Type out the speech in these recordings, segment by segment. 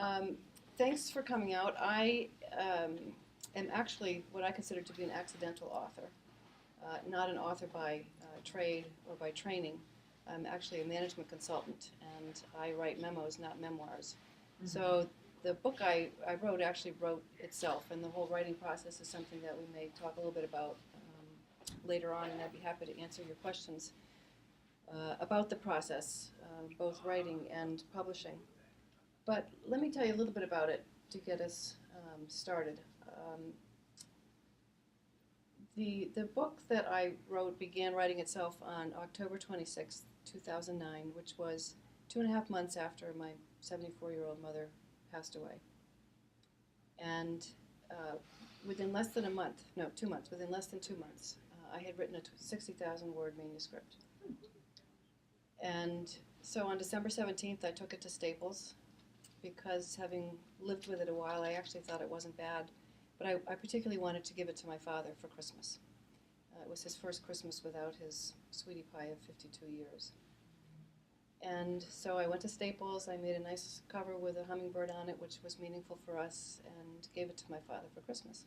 Um, Thanks for coming out. I am actually what I consider to be an accidental author, not an author by trade or by training. I'm actually a management consultant, and I write memos, not memoirs. So the book I wrote actually wrote itself, and the whole writing process is something that we may talk a little bit about later on, and I'd be happy to answer your questions about the process, both writing and publishing. But let me tell you a little bit about it to get us started. The book that I wrote began writing itself on October 26th, 2009, which was 2.5 months after my 74-year-old mother passed away. And within less than a month, no, 2 months, within less than 2 months, I had written a 60,000 word manuscript. And so on December 17th, I took it to Staples because having lived with it a while, I actually thought it wasn't bad. But I particularly wanted to give it to my father for Christmas. It was his first Christmas without his sweetie pie of 52 years. And so I went to Staples, I made a nice cover with a hummingbird on it, which was meaningful for us, and gave it to my father for Christmas.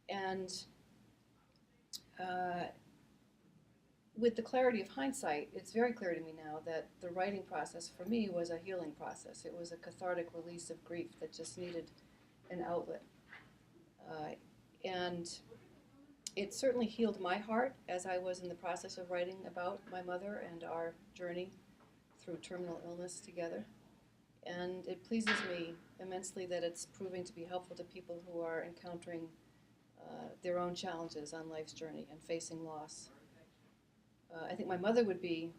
And with the clarity of hindsight, it's very clear to me now that the writing process for me was a healing process. It was a cathartic release of grief that just needed an outlet. And it certainly healed my heart as I was in the process of writing about my mother and our journey through terminal illness together. And it pleases me immensely that it's proving to be helpful to people who are encountering their own challenges on life's journey and facing loss. I think my mother would be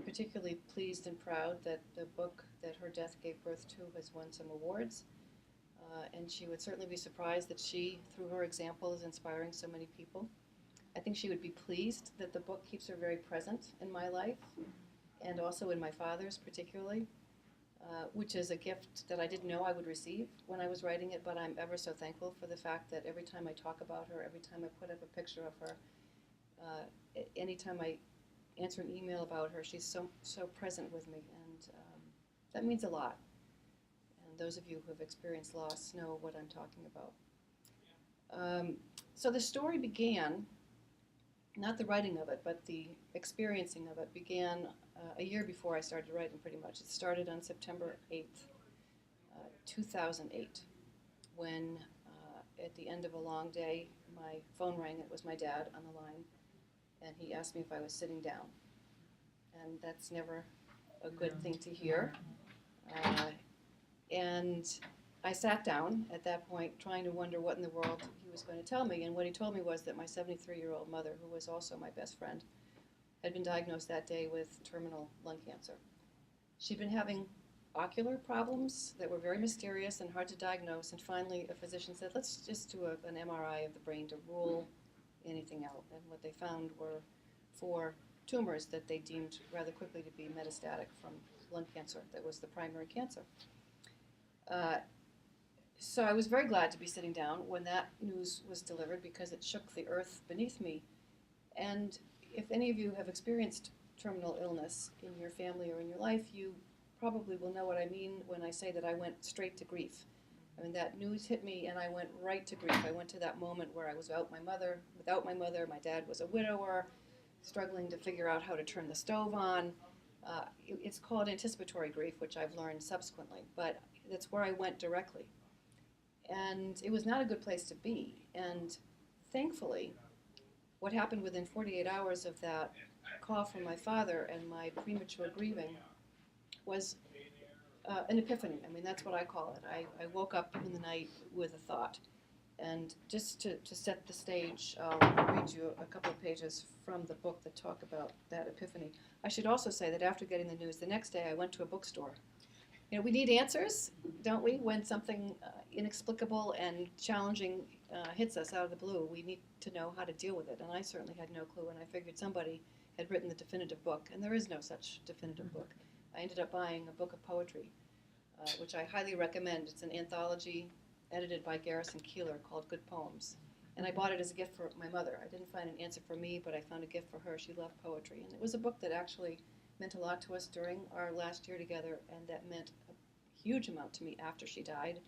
particularly pleased and proud that the book that her death gave birth to has won some awards. And she would certainly be surprised that she, through her example, is inspiring so many people. I think she would be pleased that the book keeps her very present in my life, and also in my father's particularly, which is a gift that I didn't know I would receive when I was writing it, but I'm ever so thankful for the fact that every time I talk about her, every time I put up a picture of her, anytime I answer an email about her, she's so present with me, and that means a lot. Those of you who have experienced loss know what I'm talking about. So the story began, not the writing of it, but the experiencing of it began a year before I started writing pretty much. It started on September 8th, 2008, when at the end of a long day, my phone rang. It was my dad on the line, and he asked me if I was sitting down. And that's never a good thing to hear. And I sat down at that point trying to wonder what in the world he was going to tell me. And what he told me was that my 73-year-old mother, who was also my best friend, had been diagnosed that day with terminal lung cancer. She'd been having ocular problems that were very mysterious and hard to diagnose. And finally, a physician said, let's just do an MRI of the brain to rule anything out. And what they found were 4 tumors that they deemed rather quickly to be metastatic from lung cancer. That was the primary cancer. So I was very glad to be sitting down when that news was delivered because it shook the earth beneath me. And if any of you have experienced terminal illness in your family or in your life, you probably will know what I mean when I say that I went straight to grief. I mean, that news hit me and I went right to grief. I went to that moment where I was without my mother. My dad was a widower, struggling to figure out how to turn the stove on. It's called anticipatory grief, which I've learned subsequently, but that's where I went directly. And it was not a good place to be. And thankfully, what happened within 48 hours of that call from my father and my premature grieving was an epiphany. I mean, that's what I call it. I woke up in the night with a thought. And just to set the stage, I'll read you a couple of pages from the book that talk about that epiphany. I should also say that after getting the news, the next day I went to a bookstore. You know, we need answers, don't we? When something inexplicable and challenging hits us out of the blue, we need to know how to deal with it. And I certainly had no clue, and I figured somebody had written the definitive book, and there is no such definitive book. I ended up buying a book of poetry, which I highly recommend. It's an anthology edited by Garrison Keillor called Good Poems. And I bought it as a gift for my mother. I didn't find an answer for me, but I found a gift for her. She loved poetry. And it was a book that actually meant a lot to us during our last year together, and that meant a huge amount to me after she died.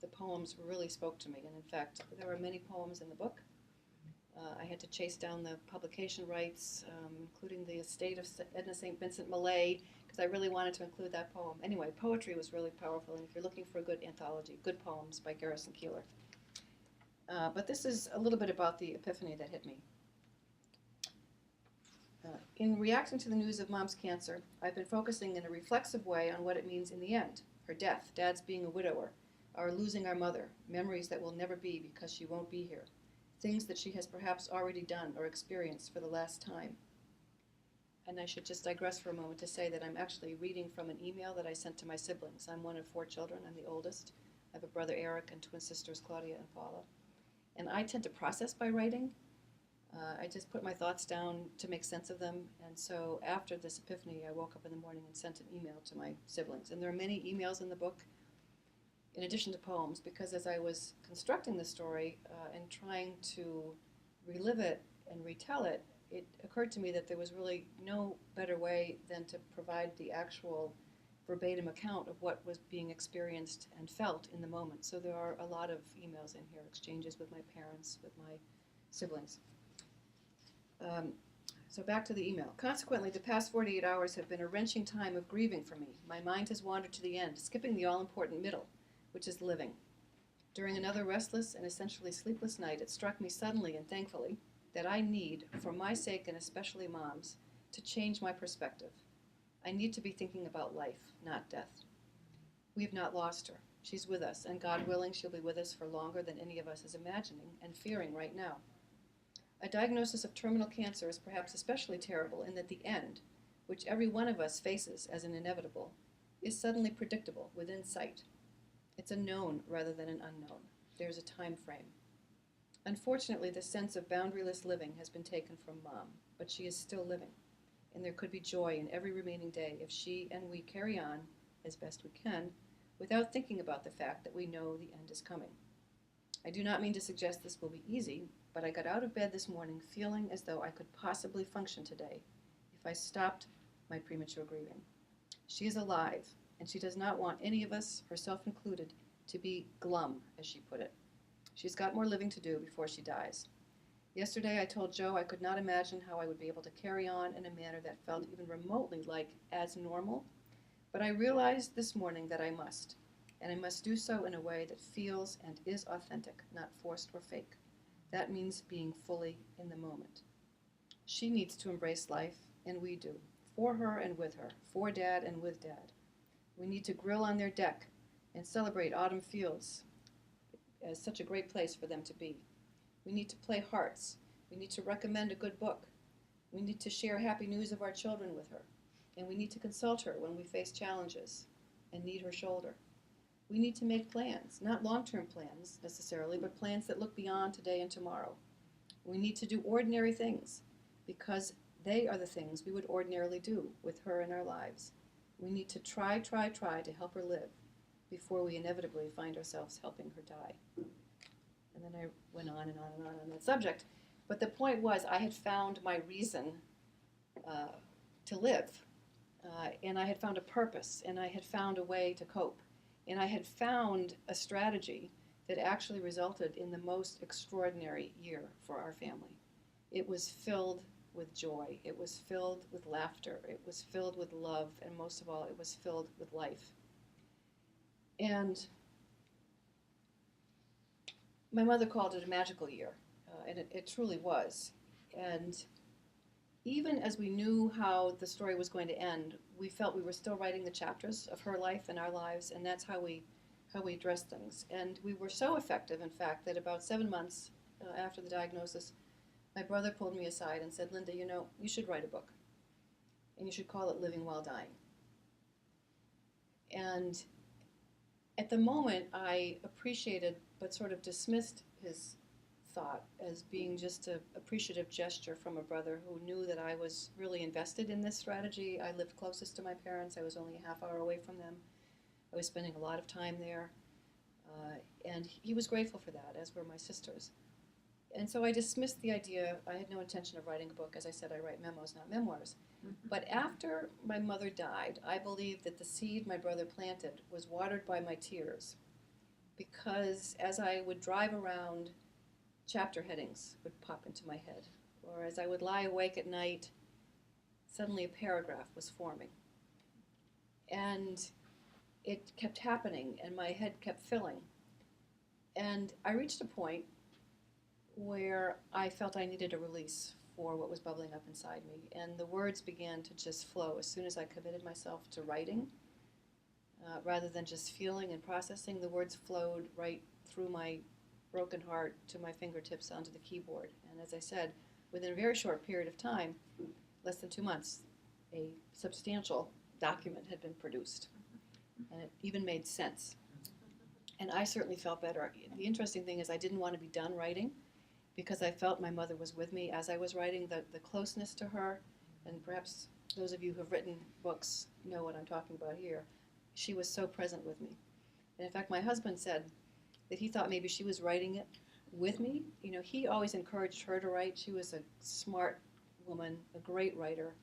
The poems really spoke to me, and in fact, there are many poems in the book. I had to chase down the publication rights, including the estate of Edna St. Vincent Millay, because I really wanted to include that poem. Anyway, poetry was really powerful, and if you're looking for a good anthology, good poems by Garrison Keillor. But this is a little bit about the epiphany that hit me. In reacting to the news of Mom's cancer, I've been focusing in a reflexive way on what it means in the end. Her death, Dad's being a widower, our losing our mother, memories that will never be because she won't be here, things that she has perhaps already done or experienced for the last time. And I should just digress for a moment to say that I'm actually reading from an email that I sent to my siblings. I'm one of 4 children. I'm the oldest. I have a brother, Eric, and twin sisters, Claudia and Paula. And I tend to process by writing. I just put my thoughts down to make sense of them. And so after this epiphany, I woke up in the morning and sent an email to my siblings. And there are many emails in the book, in addition to poems, because as I was constructing the story and trying to relive it and retell it, it occurred to me that there was really no better way than to provide the actual verbatim account of what was being experienced and felt in the moment. So there are a lot of emails in here, exchanges with my parents, with my siblings. So back to the email. Consequently, the past 48 hours have been a wrenching time of grieving for me. My mind has wandered to the end, skipping the all-important middle, which is living. During another restless and essentially sleepless night, it struck me suddenly and thankfully that I need, for my sake and especially Mom's, to change my perspective. I need to be thinking about life, not death. We have not lost her. She's with us, and God willing, she'll be with us for longer than any of us is imagining and fearing right now. A diagnosis of terminal cancer is perhaps especially terrible in that the end, which every one of us faces as an inevitable, is suddenly predictable, within sight. It's a known rather than an unknown. There's a time frame. Unfortunately, the sense of boundaryless living has been taken from Mom, but she is still living, and there could be joy in every remaining day if she and we carry on, as best we can, without thinking about the fact that we know the end is coming. I do not mean to suggest this will be easy, but I got out of bed this morning feeling as though I could possibly function today if I stopped my premature grieving. She is alive, and she does not want any of us, herself included, to be glum, as she put it. She's got more living to do before she dies. Yesterday I told Joe I could not imagine how I would be able to carry on in a manner that felt even remotely like as normal, but I realized this morning that I must, and I must do so in a way that feels and is authentic, not forced or fake. That means being fully in the moment. She needs to embrace life, and we do, for her and with her, for Dad and with Dad. We need to grill on their deck and celebrate autumn fields as such a great place for them to be. We need to play hearts. We need to recommend a good book. We need to share happy news of our children with her. And we need to consult her when we face challenges and need her shoulder. We need to make plans, not long-term plans necessarily, but plans that look beyond today and tomorrow. We need to do ordinary things because they are the things we would ordinarily do with her in our lives. We need to try to help her live before we inevitably find ourselves helping her die. And then I went on and on and on that subject. But the point was I had found my reason to live. And I had found a purpose, and I had found a way to cope. And I had found a strategy that actually resulted in the most extraordinary year for our family. It was filled with joy. It was filled with laughter. It was filled with love. And most of all, it was filled with life. And my mother called it a magical year, and it truly was. And even as we knew how the story was going to end, we felt we were still writing the chapters of her life and our lives, and that's how we addressed things. And we were so effective, in fact, that about 7 months after the diagnosis, my brother pulled me aside and said, "Linda, you should write a book, and you should call it Living While Dying." And at the moment, I appreciated but sort of dismissed his thought as being just an appreciative gesture from a brother who knew that I was really invested in this strategy. I lived closest to my parents. I was only a half hour away from them. I was spending a lot of time there. And he was grateful for that, as were my sisters. And so I dismissed the idea. I had no intention of writing a book. As I said, I write memos, not memoirs. But after my mother died, I believe that the seed my brother planted was watered by my tears, because as I would drive around, chapter headings would pop into my head, or as I would lie awake at night, suddenly a paragraph was forming. And it kept happening, and my head kept filling. And I reached a point where I felt I needed a release for what was bubbling up inside me. And the words began to just flow as soon as I committed myself to writing. Rather than just feeling and processing, the words flowed right through my broken heart to my fingertips onto the keyboard. And as I said, within a very short period of time, less than 2 months, a substantial document had been produced. And it even made sense. And I certainly felt better. The interesting thing is I didn't want to be done writing, because I felt my mother was with me as I was writing, the closeness to her, and perhaps those of you who have written books know what I'm talking about here. She was so present with me. And in fact, my husband said that he thought maybe she was writing it with me. You know, he always encouraged her to write. She was a smart woman, a great writer,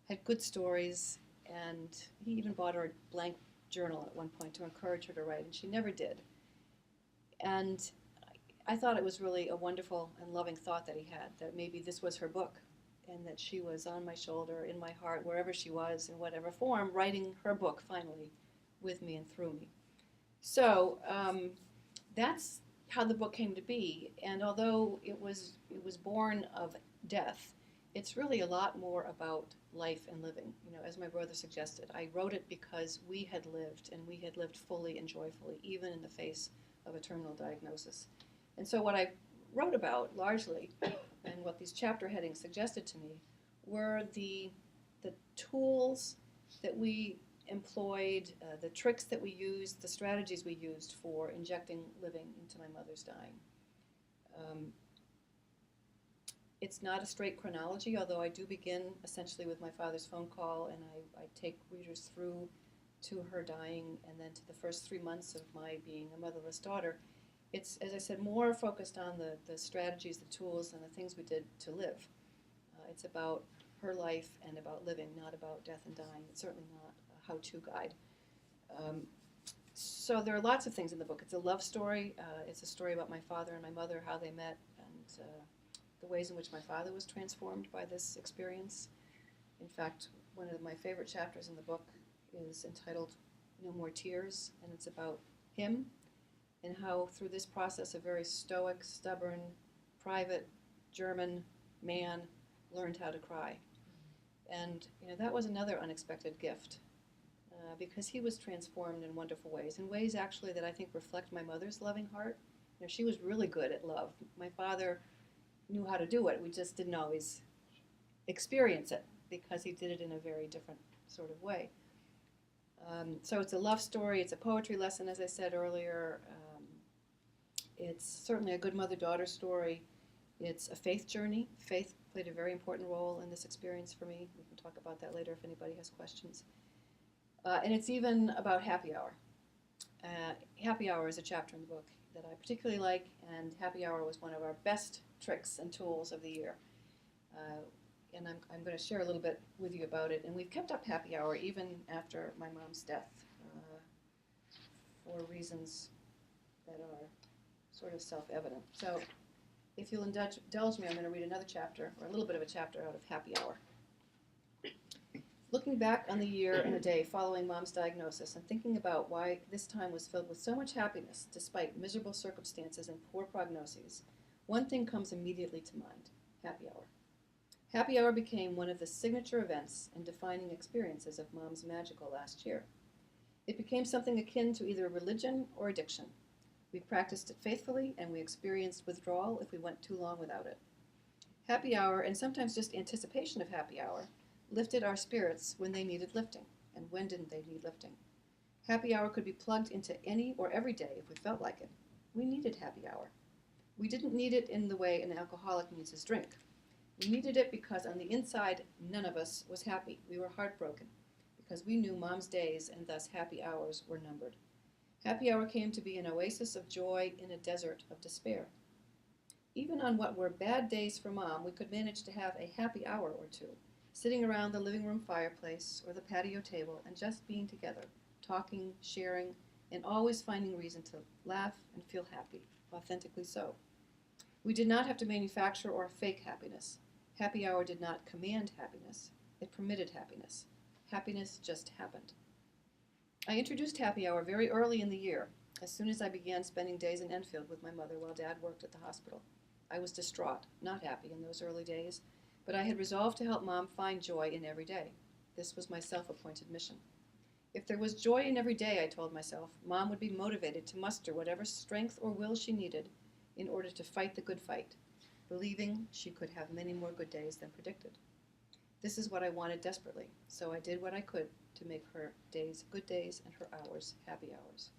had good stories, and he even bought her a blank journal at one point to encourage her to write, and she never did. And I thought it was really a wonderful and loving thought that he had, that maybe this was her book, and that she was on my shoulder, in my heart, wherever she was, in whatever form, writing her book finally with me and through me. So that's how the book came to be. And although it was born of death, it's really a lot more about life and living. You know, as my brother suggested, I wrote it because we had lived, and we had lived fully and joyfully, even in the face of a terminal diagnosis. And so what I wrote about largely, and what these chapter headings suggested to me, were the tools that we employed, the tricks that we used, the strategies we used for injecting living into my mother's dying. It's not a straight chronology, although I do begin essentially with my father's phone call, and I take readers through to her dying, and then to the first 3 months of my being a motherless daughter. It's, as I said, more focused on the strategies, the tools, and the things we did to live. It's about her life and about living, not about death and dying. It's certainly not a how-to guide. So there are lots of things in the book. It's a love story. It's a story about my father and my mother, how they met, and the ways in which my father was transformed by this experience. In fact, one of my favorite chapters in the book is entitled No More Tears, and it's about him, and how through this process a very stoic, stubborn, private German man learned how to cry. And that was another unexpected gift, because he was transformed in wonderful ways actually that I think reflect my mother's loving heart. She was really good at love. My father knew how to do it. We just didn't always experience it, because he did it in a very different sort of way. So it's a love story. It's a poetry lesson, as I said earlier. It's certainly a good mother-daughter story. It's a faith journey. Faith played a very important role in this experience for me. We can talk about that later if anybody has questions. And it's even about happy hour. Happy hour is a chapter in the book that I particularly like, and happy hour was one of our best tricks and tools of the year. And I'm going to share a little bit with you about it. And we've kept up happy hour even after my mom's death, for reasons that are sort of self-evident. So if you'll indulge me, I'm going to read another chapter, or a little bit of a chapter out of Happy Hour. Looking back on the year and a day following Mom's diagnosis, and thinking about why this time was filled with so much happiness despite miserable circumstances and poor prognoses, one thing comes immediately to mind: happy hour. Happy hour became one of the signature events and defining experiences of Mom's magical last year. It became something akin to either religion or addiction. We practiced it faithfully, and we experienced withdrawal if we went too long without it. Happy hour, and sometimes just anticipation of happy hour, lifted our spirits when they needed lifting. And when didn't they need lifting? Happy hour could be plugged into any or every day if we felt like it. We needed happy hour. We didn't need it in the way an alcoholic needs his drink. We needed it because on the inside, none of us was happy. We were heartbroken, because we knew Mom's days and thus happy hours were numbered. Happy hour came to be an oasis of joy in a desert of despair. Even on what were bad days for Mom, we could manage to have a happy hour or two. sitting around the living room fireplace or the patio table and just being together, talking, sharing, and always finding reason to laugh and feel happy, authentically so. We did not have to manufacture or fake happiness. Happy hour did not command happiness. It permitted happiness. Happiness just happened. I introduced happy hour very early in the year, as soon as I began spending days in Enfield with my mother while Dad worked at the hospital. I was distraught, not happy in those early days, but I had resolved to help Mom find joy in every day. This was my self-appointed mission. If there was joy in every day, I told myself, Mom would be motivated to muster whatever strength or will she needed in order to fight the good fight, believing she could have many more good days than predicted. This is what I wanted desperately, so I did what I could to make her days good days and her hours happy hours.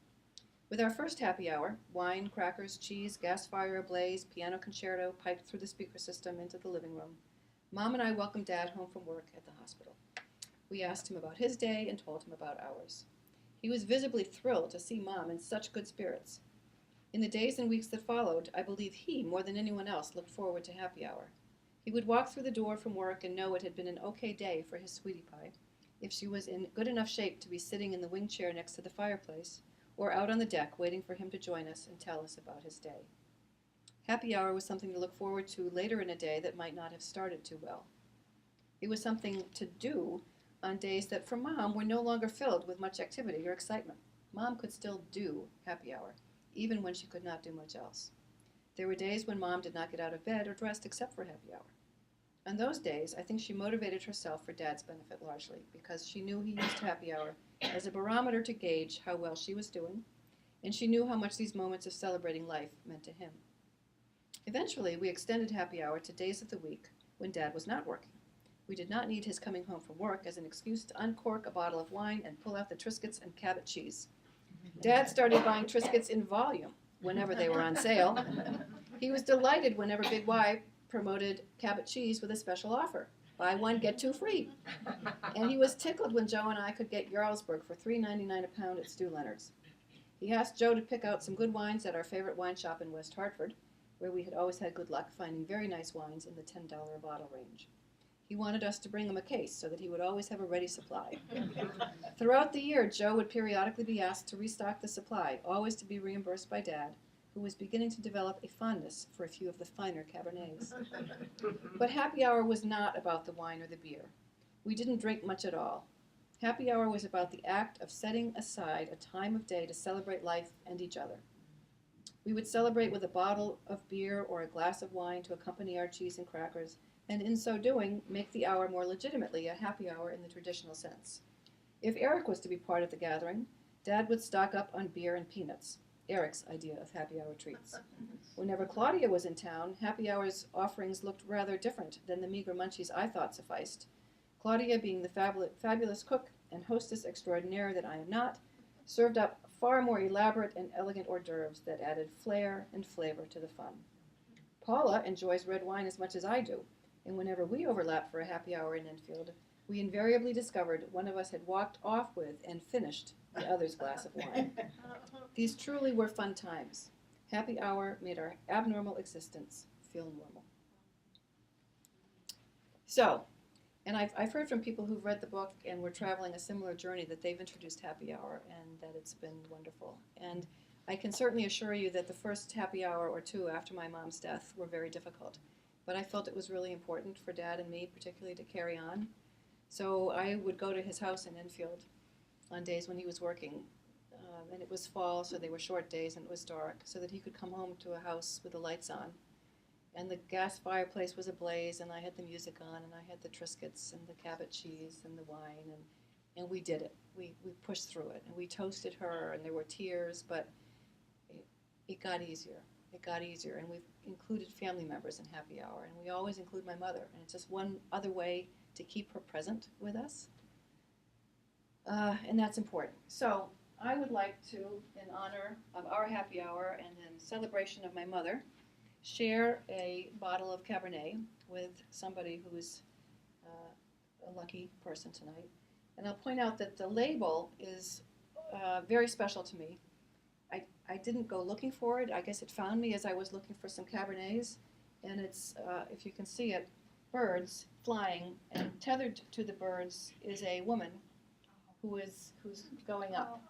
With our first happy hour, wine, crackers, cheese, gas fire ablaze, piano concerto piped through the speaker system into the living room, Mom and I welcomed Dad home from work at the hospital. We asked him about his day and told him about ours. He was visibly thrilled to see Mom in such good spirits. In the days and weeks that followed, I believe he, more than anyone else, looked forward to happy hour. He would walk through the door from work and know it had been an okay day for his sweetie pie, if she was in good enough shape to be sitting in the wing chair next to the fireplace, or out on the deck waiting for him to join us and tell us about his day. Happy hour was something to look forward to later in a day that might not have started too well. It was something to do on days that for Mom were no longer filled with much activity or excitement. Mom could still do happy hour, even when she could not do much else. There were days when Mom did not get out of bed or dressed except for happy hour. On those days, I think she motivated herself for Dad's benefit largely, because she knew he used happy hour as a barometer to gauge how well she was doing, and she knew how much these moments of celebrating life meant to him. Eventually, we extended happy hour to days of the week when Dad was not working. We did not need his coming home from work as an excuse to uncork a bottle of wine and pull out the Triscuits and Cabot cheese. Dad started buying Triscuits in volume whenever they were on sale. He was delighted whenever Big Y promoted Cabot cheese with a special offer. Buy one, get two free. And he was tickled when Joe and I could get Jarlsberg for $3.99 a pound at Stu Leonard's. He asked Joe to pick out some good wines at our favorite wine shop in West Hartford, where we had always had good luck finding very nice wines in the $10 a bottle range. He wanted us to bring him a case so that he would always have a ready supply. Throughout the year, Joe would periodically be asked to restock the supply, always to be reimbursed by Dad, who was beginning to develop a fondness for a few of the finer Cabernets. But happy hour was not about the wine or the beer. We didn't drink much at all. Happy hour was about the act of setting aside a time of day to celebrate life and each other. We would celebrate with a bottle of beer or a glass of wine to accompany our cheese and crackers, and in so doing, make the hour more legitimately a happy hour in the traditional sense. If Eric was to be part of the gathering, Dad would stock up on beer and peanuts, Eric's idea of happy hour treats. Whenever Claudia was in town, happy hour's offerings looked rather different than the meager munchies I thought sufficed. Claudia, being the fabulous cook and hostess extraordinaire that I am not, served up far more elaborate and elegant hors d'oeuvres that added flair and flavor to the fun. Paula enjoys red wine as much as I do, and whenever we overlapped for a happy hour in Enfield, we invariably discovered one of us had walked off with and finished the other's glass of wine. These truly were fun times. Happy hour made our abnormal existence feel normal. So, and I've heard from people who've read the book and were traveling a similar journey that they've introduced happy hour and that it's been wonderful. And I can certainly assure you that the first happy hour or two after my mom's death were very difficult. But I felt it was really important for Dad and me particularly to carry on. So I would go to his house in Enfield on days when he was working. And it was fall, so they were short days and it was dark, so that he could come home to a house with the lights on. And the gas fireplace was ablaze, and I had the music on, and I had the Triscuits and the Cabot cheese and the wine, and we did it. We pushed through it, and we toasted her, and there were tears, but it got easier. It got easier, and we've included family members in happy hour, and we always include my mother, and it's just one other way to keep her present with us, and that's important. So I would like to, in honor of our happy hour and in celebration of my mother, share a bottle of Cabernet with somebody who is a lucky person tonight. And I'll point out that the label is very special to me. I didn't go looking for it. I guess it found me as I was looking for some Cabernets. And it's, if you can see it, birds flying, and tethered to the birds is a woman who's going up.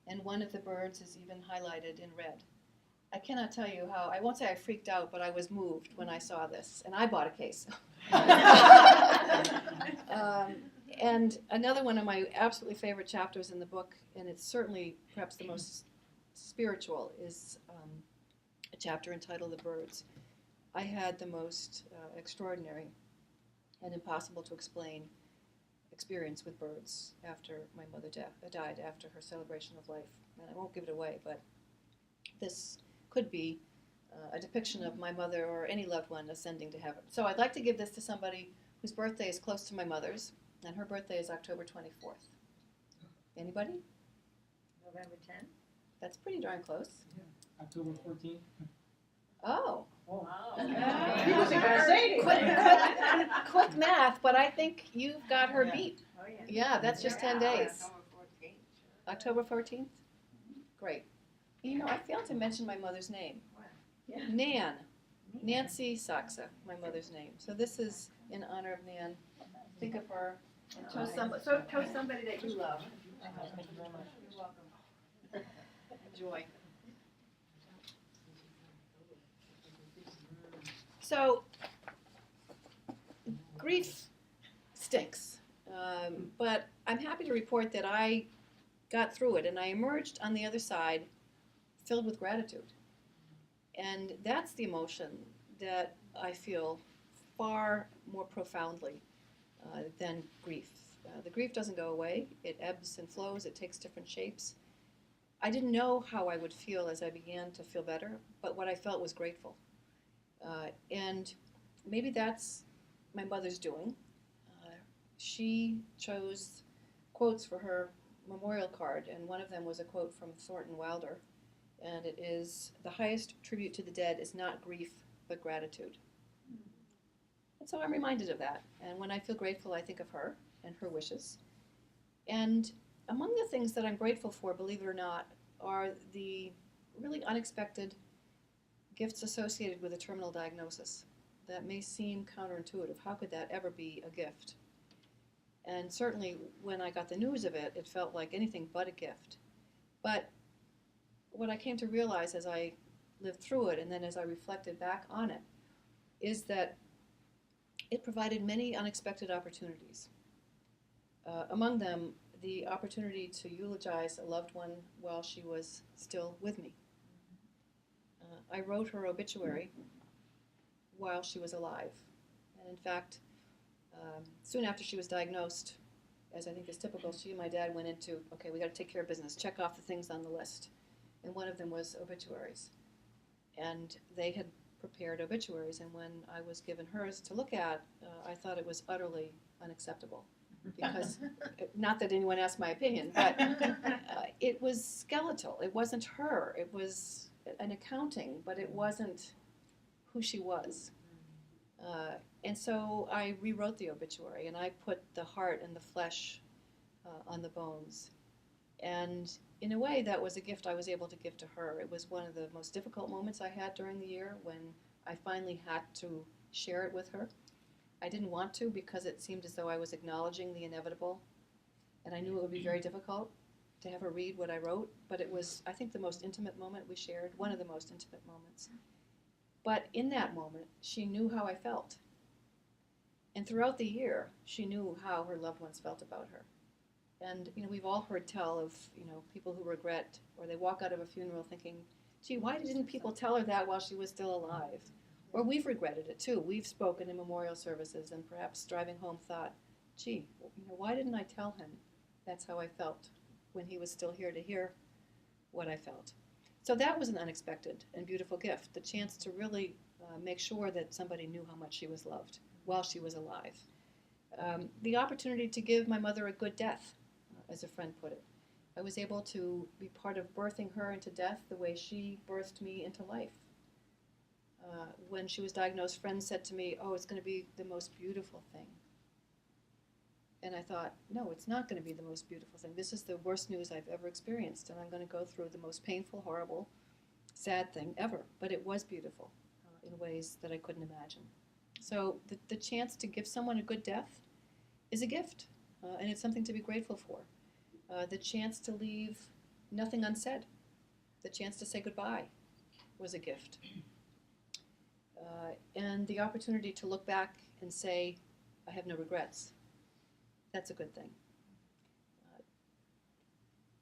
And one of the birds is even highlighted in red. I cannot tell you how, I won't say I freaked out, but I was moved when I saw this, and I bought a case. And another one of my absolutely favorite chapters in the book, and it's certainly perhaps the most spiritual, is a chapter entitled The Birds. I had the most extraordinary and impossible to explain experience with birds after my mother died, after her celebration of life. And I won't give it away, but this could be a depiction of my mother or any loved one ascending to heaven. So I'd like to give this to somebody whose birthday is close to my mother's, and her birthday is October 24th. Anybody? November 10th? That's pretty darn close. Yeah. October 14th. Oh. Wow. He wasn't going to say anything. Quick math, but I think you've got her Yeah. beat. Oh, yeah. Yeah, that's just 10 days. October 14th. October 14th? Great. You know, I failed to mention my mother's name. Yeah. Nan. Nancy Saxa, my mother's name. So this is in honor of Nan. Think of her and toast somebody that you love. Thank you very much. You're welcome. Enjoy. So, grief stinks, but I'm happy to report that I got through it and I emerged on the other side filled with gratitude. And that's the emotion that I feel far more profoundly than grief. The grief doesn't go away. It ebbs and flows. It takes different shapes. I didn't know how I would feel as I began to feel better, but what I felt was grateful. And maybe that's my mother's doing. She chose quotes for her memorial card, and one of them was a quote from Thornton Wilder, and it is, "The highest tribute to the dead is not grief, but gratitude." And so I'm reminded of that, and when I feel grateful, I think of her and her wishes. And among the things that I'm grateful for, believe it or not, are the really unexpected gifts associated with a terminal diagnosis. That may seem counterintuitive. How could that ever be a gift? And certainly when I got the news of it, it felt like anything but a gift. But what I came to realize as I lived through it and then as I reflected back on it is that it provided many unexpected opportunities. Among them, the opportunity to eulogize a loved one while she was still with me. I wrote her obituary while she was alive. And in fact, soon after she was diagnosed, as I think is typical, she and my dad went into, okay, we got to take care of business, check off the things on the list. And one of them was obituaries. And they had prepared obituaries, and when I was given hers to look at, I thought it was utterly unacceptable. Because, not that anyone asked my opinion, but it was skeletal. It wasn't her. It was an accounting, but it wasn't who she was. And so I rewrote the obituary, and I put the heart and the flesh on the bones. And in a way, that was a gift I was able to give to her. It was one of the most difficult moments I had during the year when I finally had to share it with her. I didn't want to because it seemed as though I was acknowledging the inevitable, and I knew it would be very difficult to have her read what I wrote, but it was, I think, the most intimate moment we shared, one of the most intimate moments. But in that moment, she knew how I felt. And throughout the year, she knew how her loved ones felt about her. And, we've all heard tell of, people who regret, or they walk out of a funeral thinking, gee, why didn't people tell her that while she was still alive? Or we've regretted it too. We've spoken in memorial services and perhaps driving home thought, gee, why didn't I tell him that's how I felt when he was still here to hear what I felt? So that was an unexpected and beautiful gift, the chance to really make sure that somebody knew how much she was loved while she was alive. The opportunity to give my mother a good death, as a friend put it. I was able to be part of birthing her into death the way she birthed me into life. When she was diagnosed, friends said to me, oh, it's going to be the most beautiful thing. And I thought, no, it's not going to be the most beautiful thing. This is the worst news I've ever experienced, and I'm going to go through the most painful, horrible, sad thing ever. But it was beautiful in ways that I couldn't imagine. So the chance to give someone a good death is a gift, and it's something to be grateful for. The chance to leave nothing unsaid, the chance to say goodbye was a gift. And the opportunity to look back and say, I have no regrets, that's a good thing.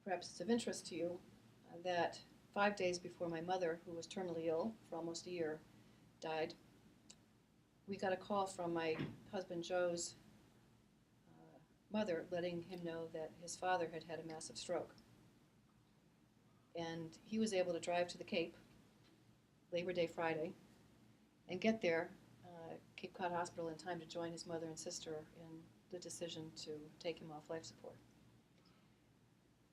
Perhaps it's of interest to you that 5 days before my mother, who was terminally ill for almost a year, died, we got a call from my husband Joe's mother letting him know that his father had had a massive stroke. And he was able to drive to the Cape, Labor Day Friday, and get there, Cape Cod Hospital, in time to join his mother and sister in the decision to take him off life support.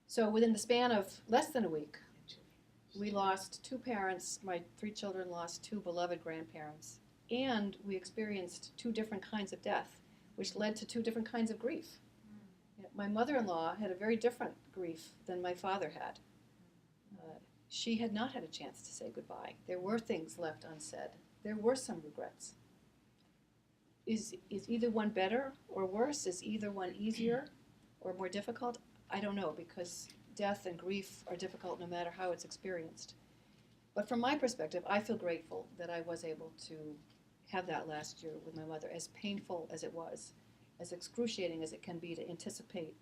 So within the span of less than a week, we lost 2 parents, my 3 children lost 2 beloved grandparents, and we experienced 2 different kinds of death, which led to 2 different kinds of grief. My mother-in-law had a very different grief than my father had. She had not had a chance to say goodbye. There were things left unsaid. There were some regrets. Is either one better or worse? Is either one easier or more difficult? I don't know, because death and grief are difficult no matter how it's experienced. But from my perspective, I feel grateful that I was able to have that last year with my mother, as painful as it was, as excruciating as it can be to anticipate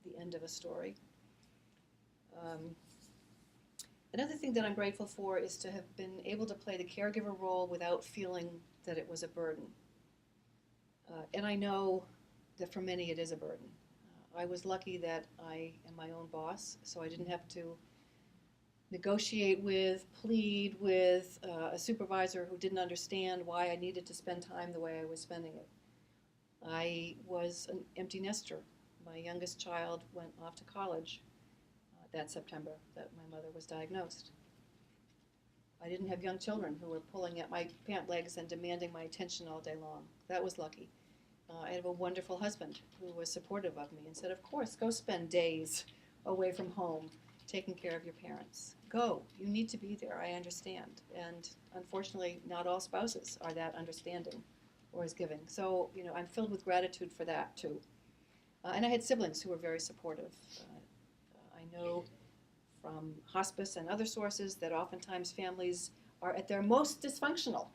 the end of a story. Another thing that I'm grateful for is to have been able to play the caregiver role without feeling that it was a burden. And I know that for many it is a burden. I was lucky that I am my own boss, so I didn't have to negotiate with, plead with a supervisor who didn't understand why I needed to spend time the way I was spending it. I was an empty nester. My youngest child went off to college that September that my mother was diagnosed. I didn't have young children who were pulling at my pant legs and demanding my attention all day long. That was lucky. I have a wonderful husband who was supportive of me and said, of course, go spend days away from home taking care of your parents. Go. You need to be there. I understand. And unfortunately, not all spouses are that understanding or as giving. So, I'm filled with gratitude for that, too. And I had siblings who were very supportive. I know from hospice and other sources that oftentimes families are at their most dysfunctional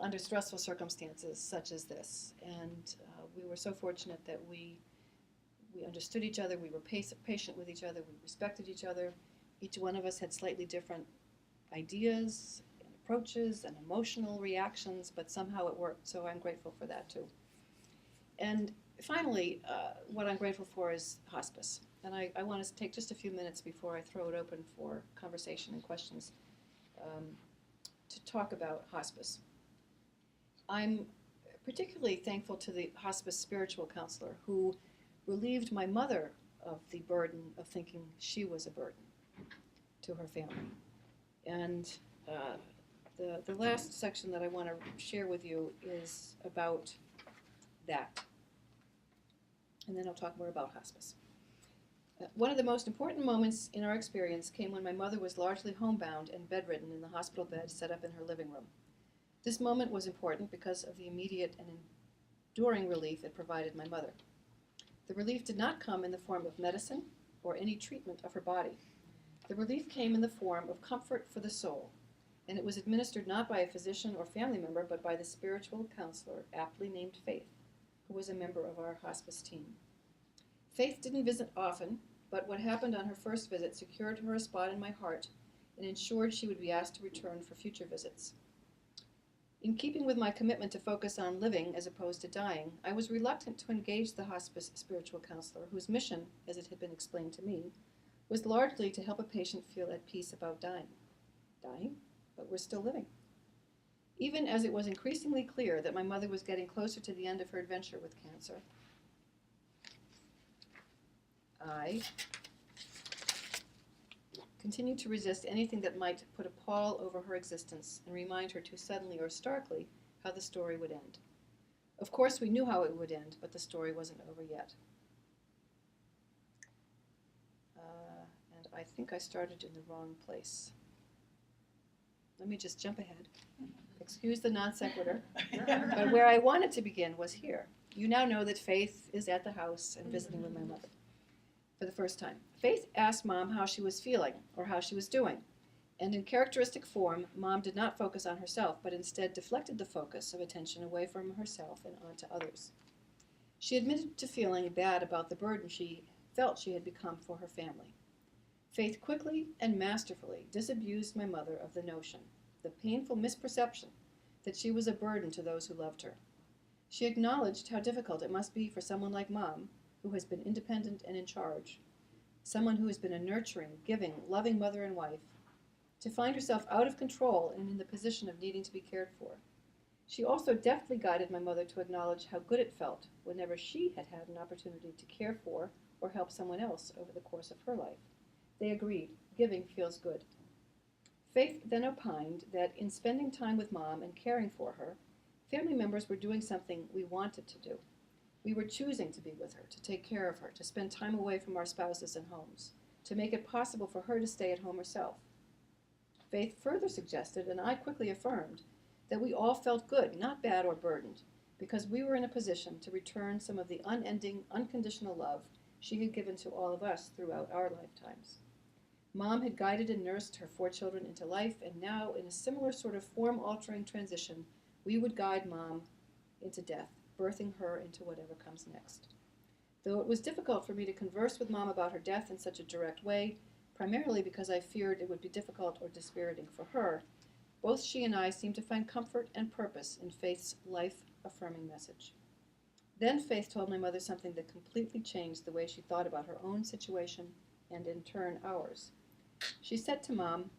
under stressful circumstances such as this. And we were so fortunate that we understood each other, we were patient with each other, we respected each other. Each one of us had slightly different ideas and approaches and emotional reactions, but somehow it worked, so I'm grateful for that too. And finally, what I'm grateful for is hospice. And I want to take just a few minutes before I throw it open for conversation and questions to talk about hospice. I'm particularly thankful to the hospice spiritual counselor who relieved my mother of the burden of thinking she was a burden to her family. And the last section that I want to share with you is about that. And then I'll talk more about hospice. One of the most important moments in our experience came when my mother was largely homebound and bedridden in the hospital bed set up in her living room. This moment was important because of the immediate and enduring relief it provided my mother. The relief did not come in the form of medicine or any treatment of her body. The relief came in the form of comfort for the soul, and it was administered not by a physician or family member, but by the spiritual counselor, aptly named Faith, who was a member of our hospice team. Faith didn't visit often, but what happened on her first visit secured her a spot in my heart and ensured she would be asked to return for future visits. In keeping with my commitment to focus on living as opposed to dying, I was reluctant to engage the hospice spiritual counselor, whose mission, as it had been explained to me, was largely to help a patient feel at peace about dying. Dying, but we're still living. Even as it was increasingly clear that my mother was getting closer to the end of her adventure with cancer, I continued to resist anything that might put a pall over her existence and remind her too suddenly or starkly how the story would end. Of course, we knew how it would end, but the story wasn't over yet. And I think I started in the wrong place. let me just jump ahead. Excuse the non sequitur. But where I wanted to begin was here. You now know that Faith is at the house and visiting with my mother for the first time. Faith asked Mom how she was feeling or how she was doing. And in characteristic form, Mom did not focus on herself, but instead deflected the focus of attention away from herself and onto others. She admitted to feeling bad about the burden she felt she had become for her family. Faith quickly and masterfully disabused my mother of the notion, the painful misperception, that she was a burden to those who loved her. She acknowledged how difficult it must be for someone like Mom, who has been independent and in charge, someone who has been a nurturing, giving, loving mother and wife, to find herself out of control and in the position of needing to be cared for. She also deftly guided my mother to acknowledge how good it felt whenever she had had an opportunity to care for or help someone else over the course of her life. They agreed, giving feels good. Faith then opined that in spending time with Mom and caring for her, family members were doing something we wanted to do. We were choosing to be with her, to take care of her, to spend time away from our spouses and homes, to make it possible for her to stay at home herself. Faith further suggested, and I quickly affirmed, that we all felt good, not bad or burdened, because we were in a position to return some of the unending, unconditional love she had given to all of us throughout our lifetimes. Mom had guided and nursed her 4 children into life, and now, in a similar sort of form-altering transition, we would guide Mom into death, birthing her into whatever comes next. Though it was difficult for me to converse with Mom about her death in such a direct way, primarily because I feared it would be difficult or dispiriting for her, both she and I seemed to find comfort and purpose in Faith's life-affirming message. Then Faith told my mother something that completely changed the way she thought about her own situation and, in turn, ours. She said to Mom,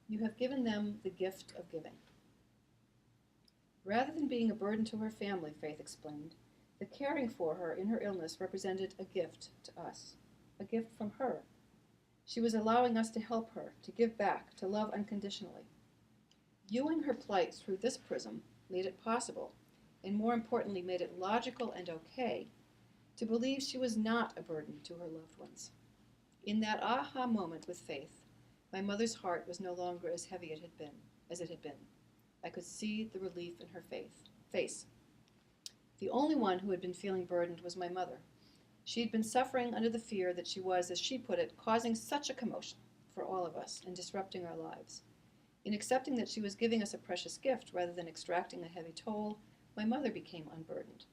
"You have given them the gift of giving." Rather than being a burden to her family, Faith explained, the caring for her in her illness represented a gift to us, a gift from her. She was allowing us to help her, to give back, to love unconditionally. Viewing her plight through this prism made it possible, and more importantly, made it logical and okay, to believe she was not a burden to her loved ones. In that aha moment with Faith, my mother's heart was no longer as heavy as it had been. I could see the relief in her face. The only one who had been feeling burdened was my mother. She had been suffering under the fear that she was, as she put it, causing such a commotion for all of us and disrupting our lives. In accepting that she was giving us a precious gift rather than extracting a heavy toll, my mother became unburdened.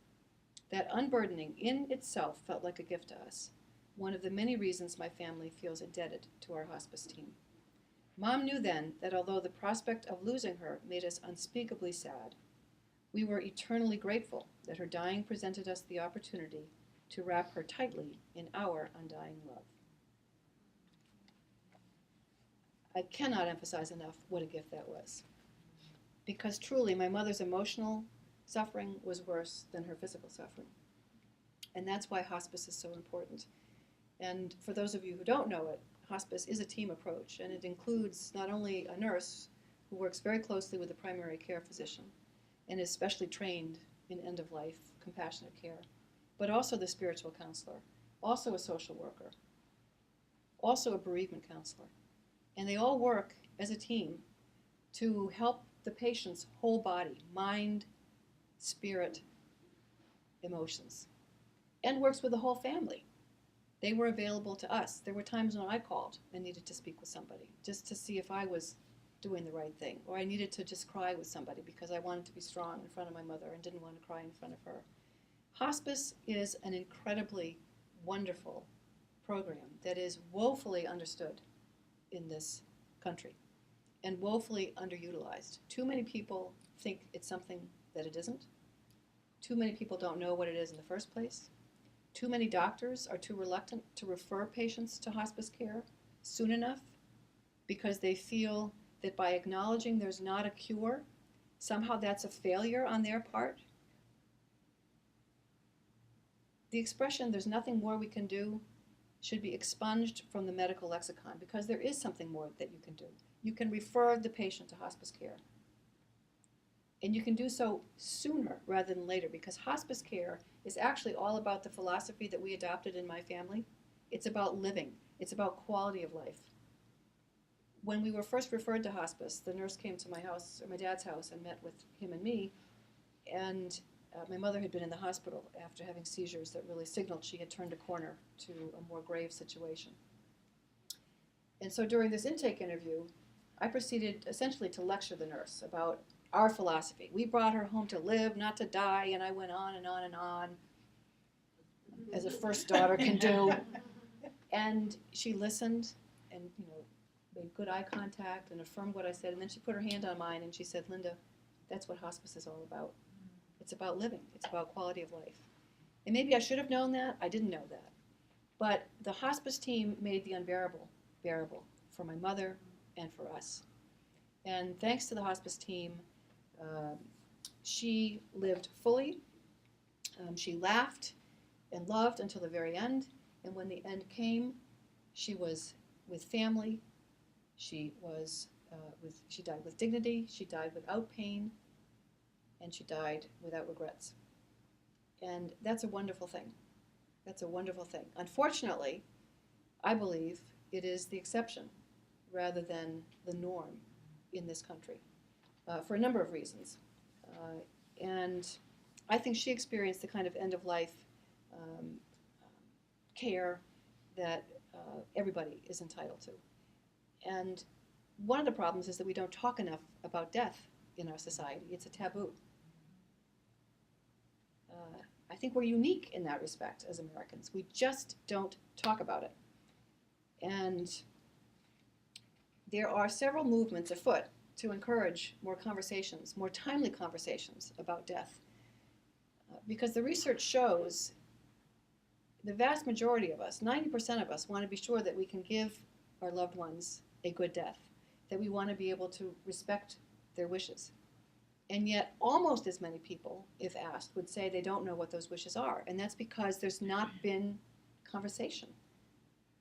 That unburdening in itself felt like a gift to us, one of the many reasons my family feels indebted to our hospice team. Mom knew then that although the prospect of losing her made us unspeakably sad, we were eternally grateful that her dying presented us the opportunity to wrap her tightly in our undying love. I cannot emphasize enough what a gift that was, because truly my mother's emotional suffering was worse than her physical suffering. And that's why hospice is so important. And for those of you who don't know it, hospice is a team approach, and it includes not only a nurse who works very closely with the primary care physician and is specially trained in end-of-life compassionate care, but also the spiritual counselor, also a social worker, also a bereavement counselor. And they all work as a team to help the patient's whole body, mind, spirit, emotions, and works with the whole family. They were available to us. There were times when I called and needed to speak with somebody just to see if I was doing the right thing, or I needed to just cry with somebody because I wanted to be strong in front of my mother and didn't want to cry in front of her. Hospice is an incredibly wonderful program that is woefully understood in this country and woefully underutilized. Too many people think it's something that it isn't. Too many people don't know what it is in the first place. Too many doctors are too reluctant to refer patients to hospice care soon enough because they feel that by acknowledging there's not a cure, somehow that's a failure on their part. The expression, "there's nothing more we can do," should be expunged from the medical lexicon, because there is something more that you can do. You can refer the patient to hospice care. And you can do so sooner rather than later, because hospice care is actually all about the philosophy that we adopted in my family. It's about living. It's about quality of life. when we were first referred to hospice, the nurse came to my house, or my dad's house, and met with him and me. And my mother had been in the hospital after having seizures that really signaled she had turned a corner to a more grave situation. And so during this intake interview, I proceeded essentially to lecture the nurse about our philosophy. We brought her home to live, not to die, and I went on and on and on, as a first daughter can do. And she listened and, made good eye contact and affirmed what I said. And then she put her hand on mine and she said, "Linda, that's what hospice is all about. It's about living. It's about quality of life." And maybe I should have known that. I didn't know that. But the hospice team made the unbearable bearable for my mother and for us. And thanks to the hospice team, she lived fully. She laughed and loved until the very end. And when the end came, she was with family. She died with dignity. She died without pain, and she died without regrets. And that's a wonderful thing. That's a wonderful thing. Unfortunately, I believe it is the exception rather than the norm in this country for a number of reasons. And I think she experienced the kind of end-of-life care that everybody is entitled to. And one of the problems is that we don't talk enough about death in our society. It's a taboo. I think we're unique in that respect as Americans. We just don't talk about it. And there are several movements afoot to encourage more conversations, more timely conversations about death. Because the research shows the vast majority of us, 90% of us, want to be sure that we can give our loved ones a good death, that we want to be able to respect their wishes. And yet almost as many people, if asked, would say they don't know what those wishes are. And that's because there's not been conversation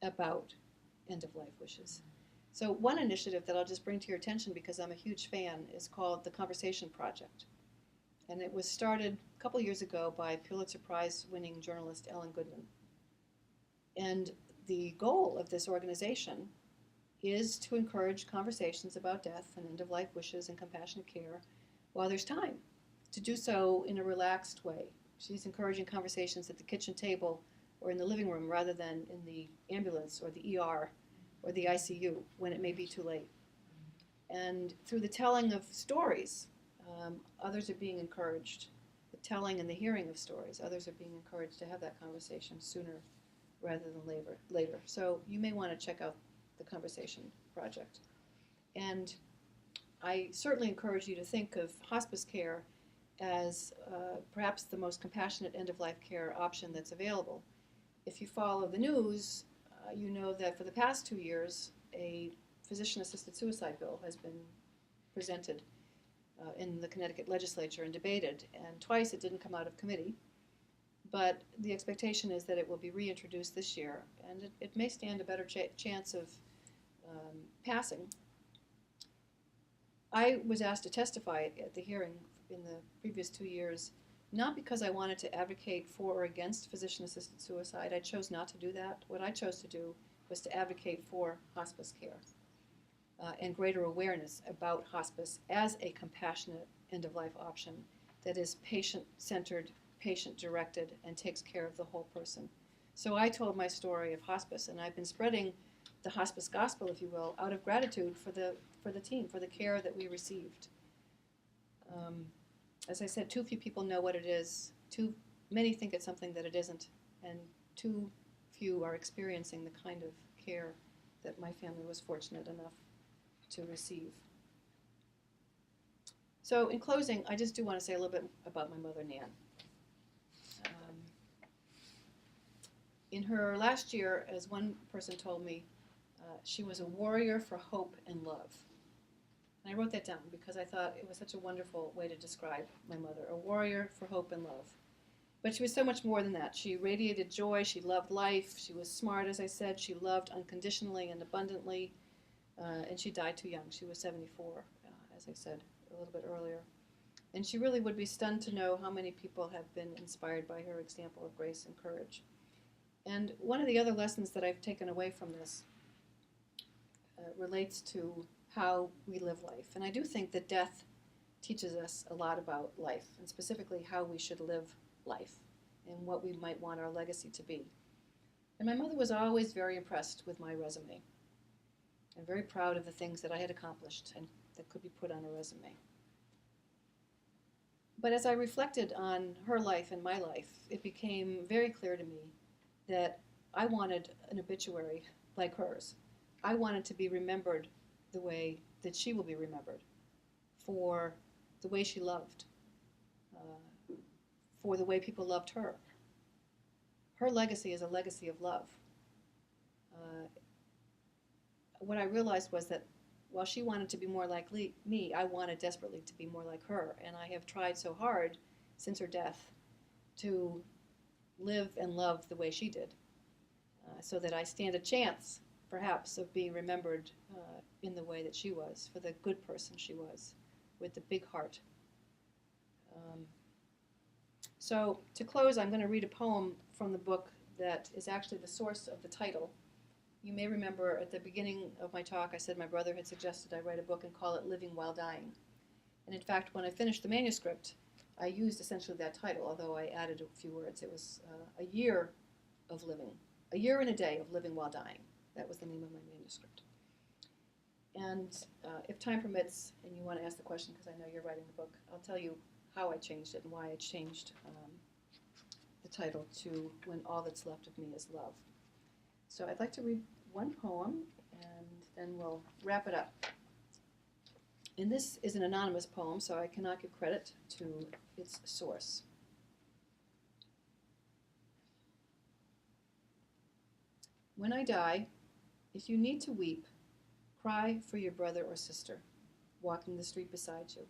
about end-of-life wishes. So one initiative that I'll just bring to your attention because I'm a huge fan is called the Conversation Project. And it was started a couple years ago by Pulitzer Prize-winning journalist Ellen Goodman. And the goal of this organization is to encourage conversations about death and end-of-life wishes and compassionate care while there's time, to do so in a relaxed way. She's encouraging conversations at the kitchen table or in the living room rather than in the ambulance or the ER or the ICU when it may be too late. And through the telling of stories, others are being encouraged. The telling and the hearing of stories, others are being encouraged to have that conversation sooner rather than later. So you may want to check out the Conversation Project. And I certainly encourage you to think of hospice care as perhaps the most compassionate end-of-life care option that's available. If you follow the news, you know that for the past 2 years, a physician-assisted suicide bill has been presented in the Connecticut legislature and debated, and twice it didn't come out of committee. But the expectation is that it will be reintroduced this year, and it may stand a better chance of passing. I was asked to testify at the hearing in the previous 2 years, not because I wanted to advocate for or against physician-assisted suicide. I chose not to do that. What I chose to do was to advocate for hospice care and greater awareness about hospice as a compassionate end-of-life option that is patient-centered, patient-directed, and takes care of the whole person. So I told my story of hospice, and I've been spreading the hospice gospel, if you will, out of gratitude for the team, for the care that we received. As I said, too few people know what it is. Too many think it's something that it isn't, and too few are experiencing the kind of care that my family was fortunate enough to receive. So in closing, I just do want to say a little bit about my mother, Nan. In her last year, as one person told me, she was a warrior for hope and love. And I wrote that down because I thought it was such a wonderful way to describe my mother, a warrior for hope and love. But she was so much more than that. She radiated joy, she loved life, she was smart, as I said, she loved unconditionally and abundantly, and she died too young. She was 74, as I said a little bit earlier. And she really would be stunned to know how many people have been inspired by her example of grace and courage. And one of the other lessons that I've taken away from this relates to how we live life. And I do think that death teaches us a lot about life, and specifically how we should live life and what we might want our legacy to be. And my mother was always very impressed with my resume and very proud of the things that I had accomplished and that could be put on a resume. But as I reflected on her life and my life, it became very clear to me that I wanted an obituary like hers. I wanted to be remembered the way that she will be remembered, for the way she loved, for the way people loved her. Her legacy is a legacy of love. What I realized was that while she wanted to be more like me, I wanted desperately to be more like her. And I have tried so hard since her death to live and love the way she did, so that I stand a chance, perhaps, of being remembered in the way that she was, for the good person she was, with the big heart. So to close, I'm going to read a poem from the book that is actually the source of the title. You may remember at the beginning of my talk, I said my brother had suggested I write a book and call it Living While Dying. And in fact, when I finished the manuscript, I used essentially that title, although I added a few words. It was a year of living, a year and a day of living while dying. That was the name of my manuscript. And if time permits, and you want to ask the question, because I know you're writing the book, I'll tell you how I changed it and why I changed the title to When All That's Left of Me Is Love. So I'd like to read one poem, and then we'll wrap it up. And this is an anonymous poem, so I cannot give credit to its source. When I die, if you need to weep, cry for your brother or sister walking the street beside you.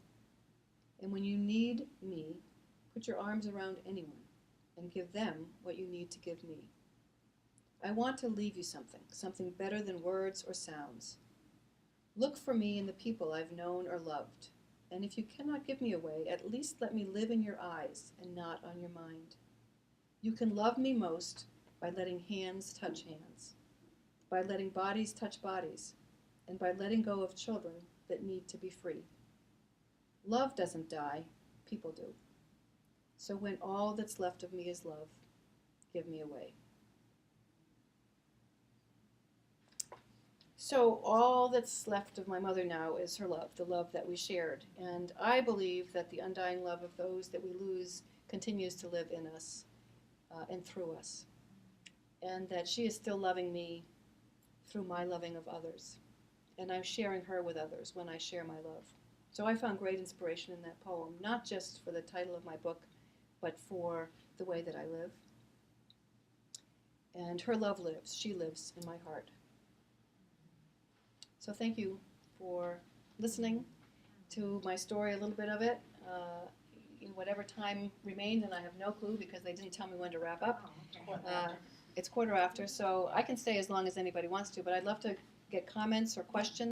And when you need me, put your arms around anyone and give them what you need to give me. I want to leave you something better than words or sounds. Look for me in the people I've known or loved, and if you cannot give me away, at least let me live in your eyes and not on your mind. You can love me most by letting hands touch hands, by letting bodies touch bodies, and by letting go of children that need to be free. Love doesn't die, people do. So when all that's left of me is love, give me away. So all that's left of my mother now is her love, the love that we shared. And I believe that the undying love of those that we lose continues to live in us and through us. And that she is still loving me through my loving of others. And I'm sharing her with others when I share my love. So I found great inspiration in that poem, not just for the title of my book, but for the way that I live. And her love lives. She lives in my heart. So thank you for listening to my story, a little bit of it, in whatever time remained, and I have no clue because they didn't tell me when to wrap up. It's 1:15, so I can stay as long as anybody wants to, but I'd love to get comments or questions.